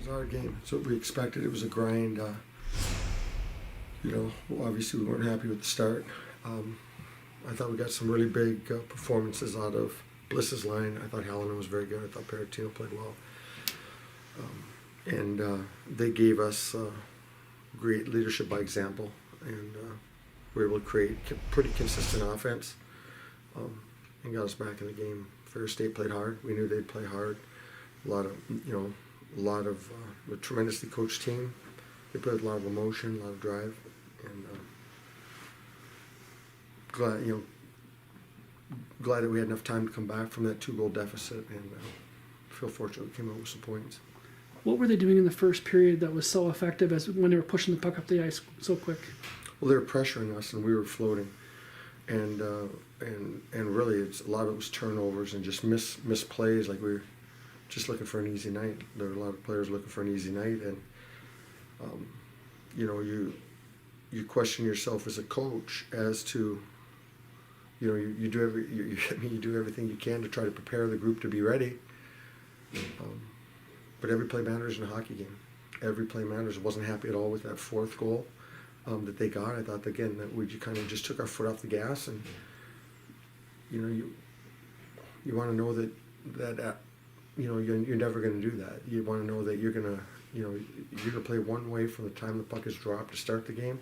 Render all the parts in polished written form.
was a hard game. It's what we expected. It was a grind. Obviously we weren't happy with the start. I thought we got some really big performances out of Bliss's line. I thought Hallinan was very good. I thought Paratino played well. And they gave us great leadership by example, and we were able to create pretty consistent offense and got us back in the game. Fair State played hard. We knew they'd play hard. A lot of a tremendously coached team. They played with a lot of emotion, a lot of drive, and glad that we had enough time to come back from that 2-goal deficit, and feel fortunate we came out with some points. What were they doing in the first period that was so effective as when they were pushing the puck up the ice so quick? Well, they were pressuring us, and we were floating, and really, a lot of it was turnovers and just misplays. Like we were just looking for an easy night. There were a lot of players looking for an easy night, and you question yourself as a coach as to, you do everything you can to try to prepare the group to be ready. But every play matters in a hockey game. Every play matters. I wasn't happy at all with that 4th goal that they got. I thought, again, that we kind of just took our foot off the gas, and you want to know that you're never going to do that. You want to know that you're going to play one way from the time the puck is dropped to start the game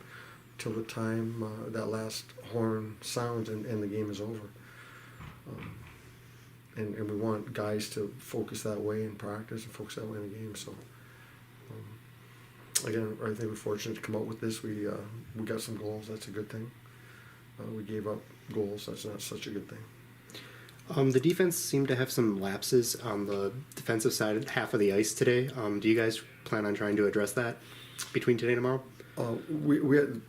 till the time that last horn sounds and the game is over. And we want guys to focus that way in practice and focus that way in the game. So, again, I think we're fortunate to come out with this. We got some goals. That's a good thing. We gave up goals. That's not such a good thing. The defense seemed to have some lapses on the defensive side, half of the ice today. Do you guys plan on trying to address that between today and tomorrow? We had,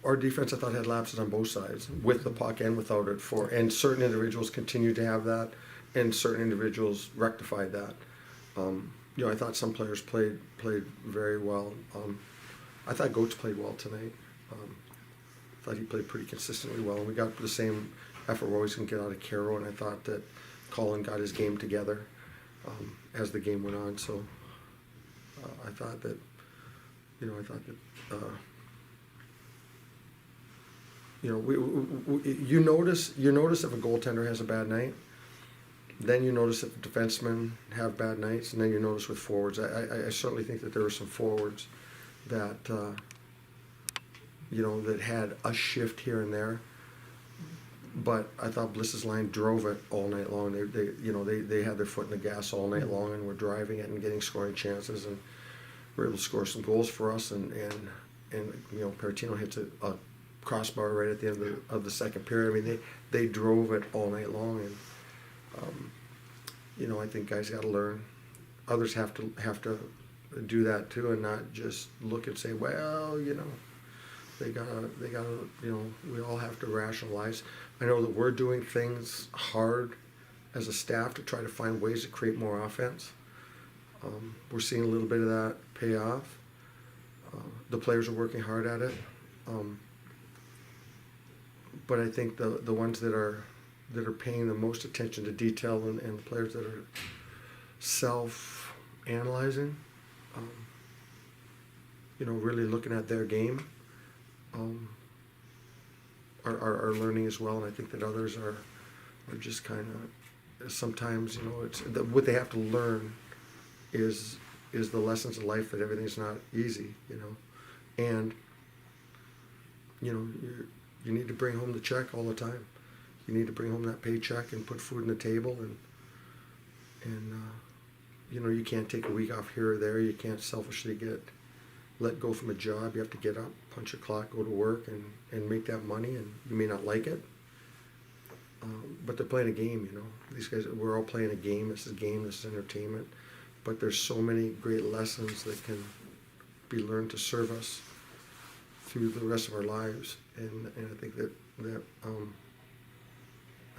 our defense, I thought, had lapses on both sides, with the puck and without it. And certain individuals continued to have that, and certain individuals rectified that. I thought some players played very well. I thought Goats played well tonight. I thought he played pretty consistently well, and we got the same effort we're always going to get out of Caro, and I thought that Colin got his game together as the game went on. So I thought that you notice if a goaltender has a bad night. Then you notice if defensemen have bad nights, and then you notice with forwards. I certainly think that there were some forwards that that had a shift here and there. But I thought Bliss's line drove it all night long. They had their foot in the gas all night long, and were driving it and getting scoring chances, and were able to score some goals for us. And Paratino hits a crossbar right at the end of the second period. I mean, they drove it all night long, and I think guys got to learn. Others have to do that too, and not just look and say, well, they gotta, we all have to rationalize. I know that we're doing things hard as a staff to try to find ways to create more offense. We're seeing a little bit of that pay off. The players are working hard at it. But I think the ones that are paying the most attention to detail, and the players that are self-analyzing, really looking at their game, are learning as well. And I think that others are just kind of, sometimes, it's what they have to learn is the lessons of life, that everything's not easy, and you need to bring home the check all the time. You need to bring home that paycheck and put food on the table, and you can't take a week off here or there. You can't selfishly let go from a job. You have to get up, punch your clock, go to work, and make that money. And you may not like it, but they're playing a game. These guys, we're all playing a game. This is a game. This is entertainment. But there's so many great lessons that can be learned to serve us through the rest of our lives. And I think that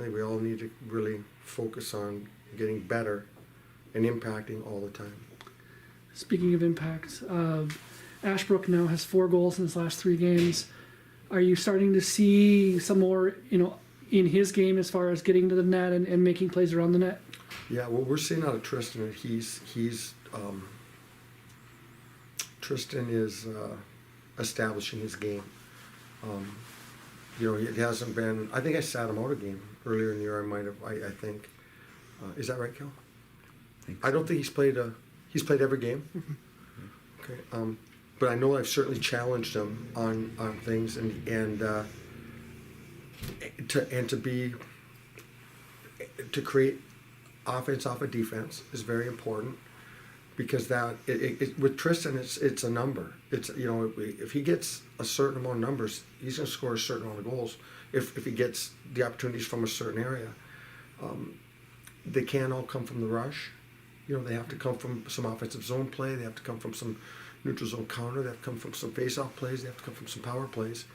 I think we all need to really focus on getting better and impacting all the time. Speaking of impact, Ashbrook now has 4 goals in his last 3 games. Are you starting to see some more, in his game as far as getting to the net and making plays around the net? Yeah, well, we're seeing out of Tristan that he's Tristan is establishing his game. It hasn't been. I think I sat him out a game earlier in the year. I might have. I think. Is that right, Kel? I don't think he's played. He's played every game. Okay. But I know I've certainly challenged him on things and to create offense off of defense is very important, because with Tristan it's a number. It's if he gets a certain amount of numbers, he's going to score a certain amount of goals. If he gets the opportunities from a certain area, they can't all come from the rush. They have to come from some offensive zone play. They have to come from some neutral zone counter. They have to come from some face-off plays. They have to come from some power plays.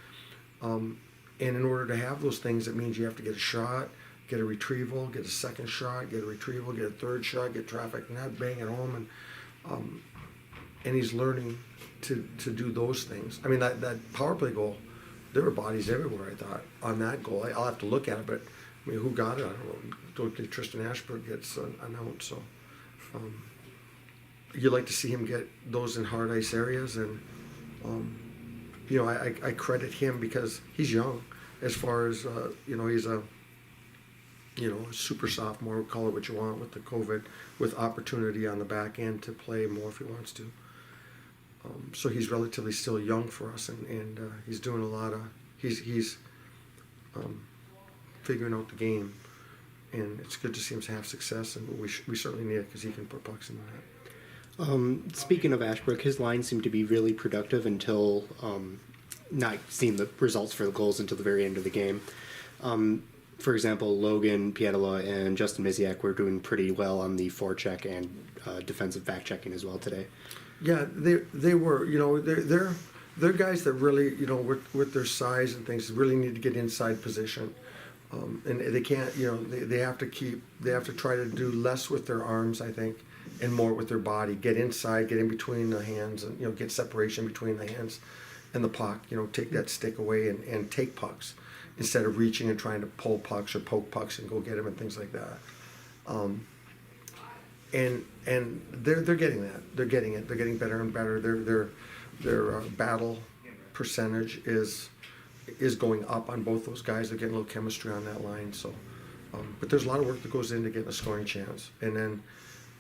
And in order to have those things, it means you have to get a shot, get a retrieval, get a second shot, get a retrieval, get a third shot, get traffic, and not bang it home. And he's learning to do those things. I mean, that power play goal, there were bodies everywhere, I thought, on that goal. I'll have to look at it, but I mean, who got it? I don't know. Don't think Tristan Ashbrook gets announced, so. You like to see him get those in hard ice areas, and I credit him because he's young. As far as he's a super sophomore, call it what you want, with the COVID, with opportunity on the back end to play more if he wants to. So he's relatively still young for us, and he's doing a lot of he's figuring out the game. And it's good to see him have success, and we certainly need it because he can put pucks in the net. Speaking of Ashbrook, his lines seem to be really productive until not seeing the results for the goals until the very end of the game. For example, Logan Pietala and Justin Miziak were doing pretty well on the forecheck and defensive back checking as well today. Yeah, they were. They're guys that really, with their size and things, really need to get inside position. And they can't, they have to try to do less with their arms, I think, and more with their body. Get inside, get in between the hands, and get separation between the hands and the puck. Take that stick away and take pucks instead of reaching and trying to pull pucks or poke pucks and go get them and things like that. And they're getting that. They're getting it. They're getting better and better. Their battle percentage is going up on both those guys. They're getting a little chemistry on that line. So, but there's a lot of work that goes into getting a scoring chance, and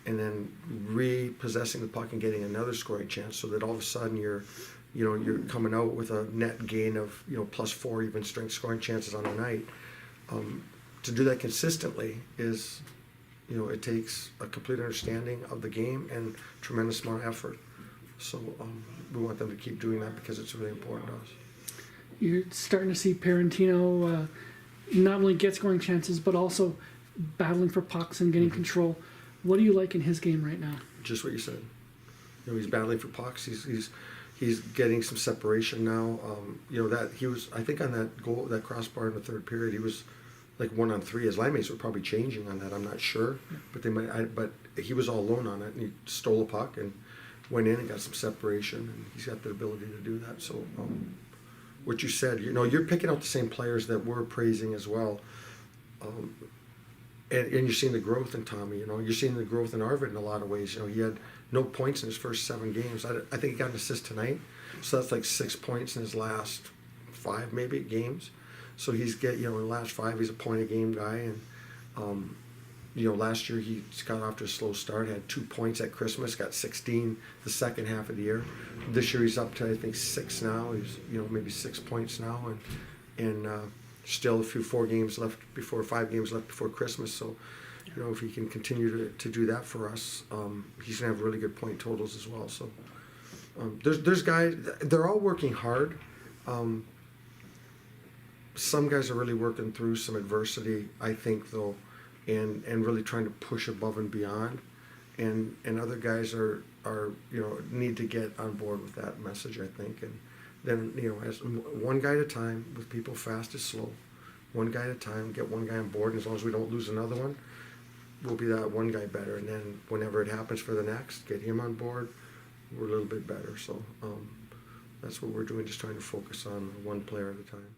then repossessing the puck and getting another scoring chance, so that all of a sudden you're coming out with a net gain of +4 even strength scoring chances on a night. To do that consistently is, it takes a complete understanding of the game and tremendous amount of effort. So we want them to keep doing that because it's really important to us. You're starting to see Parentino not only get scoring chances, but also battling for pucks and getting control. What do you like in his game right now? Just what you said. He's battling for pucks. He's getting some separation now. That he was, I think, on that goal, that crossbar in the third period, he was like 1-on-3. His line mates were probably changing on that. I'm not sure, but they might. But he was all alone on it, and he stole a puck and went in and got some separation, and he's got the ability to do that. So. What you said, you're picking out the same players that we're praising as well, and you're seeing the growth in Tommy. You're seeing the growth in Arvid in a lot of ways. He had no points in his first 7 games. I think he got an assist tonight, so that's like 6 points in his last 5 maybe games. So he's in the last 5 he's a point a game guy, and last year he got off to a slow start, had 2 points at Christmas, got 16 the second half of the year. This year he's up to, I think, 6 now. He's, maybe 6 points now, and still a few 5 games left before Christmas. So, if he can continue to do that for us, he's gonna have really good point totals as well. So, there's guys, they're all working hard. Some guys are really working through some adversity, I think, though. And really trying to push above and beyond, and other guys are need to get on board with that message, I think, and then as one guy at a time, with people fast is slow, one guy at a time, get one guy on board, and as long as we don't lose another one, we'll be that one guy better, and then whenever it happens for the next, get him on board, we're a little bit better. So that's what we're doing, just trying to focus on one player at a time.